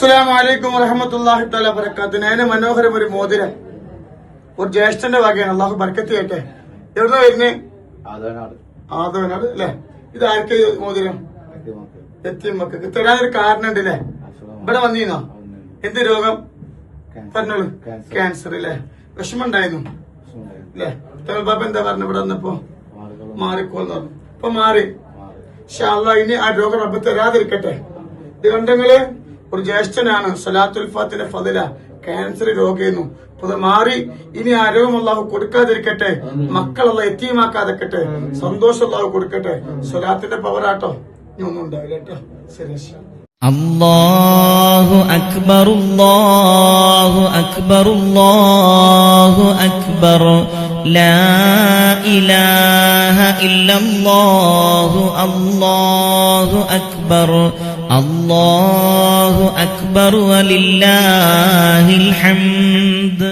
അസ്സലാമു അലൈക്കും വറഹ്മത്തുള്ളാഹി തആല വബറകാതുഹു. നേരെ മനോഹരം ഒരു മോതിരം ഒരു ജ്യേഷ്ഠന്റെ വകയാണ്. അള്ളാഹു ബർക്കത്ത് ചെയ്യട്ടെ. എവിടുന്ന വരുന്നേ? ആദവനാട് അല്ലെ. ഇത് ആർക്ക് മോതിരം? എത്തിയും മക്കൾക്ക് തരാനൊരു കാരണം ഉണ്ട് അല്ലേ? ഇവിടെ വന്നീന്നോ? എന്ത് രോഗം പറഞ്ഞോളൂ? ക്യാൻസർ അല്ലേ? വിഷമം ഉണ്ടായിരുന്നു അല്ലേ? തങ്ങൾ ബാബ എന്താ പറഞ്ഞു ഇവിടെ വന്നപ്പോ? മാറിക്കോന്ന് പറഞ്ഞു. ഇപ്പൊ മാറി. ഇൻഷാ അല്ലാഹ് ഇനി ആ രോഗം റബ്ബ് തരാതിരിക്കട്ടെ. ഇത് കണ്ടെങ്കില് ഒരു ജ്യേഷ്ഠനാണ്, സലാത്തുൽ ഫാത്തിന്റെ ഫളില, ക്യാൻസർ രോഗിയെന്നു. അത് മാറി. ഇനി ആ രോഗം അല്ലാഹു കൊടുക്കാതിരിക്കട്ടെ. മക്കളല്ല എത്തിയുമാക്കാതിരിക്കട്ടെ. സന്തോഷം അല്ലാഹു കൊടുക്കട്ടെ. സ്വലാത്തിന്റെ പവറാട്ടോ. ഇനി ഒന്നും ഉണ്ടാവില്ല കേട്ടോ. ശരി. അല്ലാഹു അക്ബർ അല്ലാഹു അക്ബർ അല്ലാഹു അക്ബർ ലാ ഇലാഹ ഇല്ലല്ലാഹു അല്ലാഹു അക്ബർ അല്ലാഹു അക്ബർ വലില്ലാഹിൽ ഹംദ്.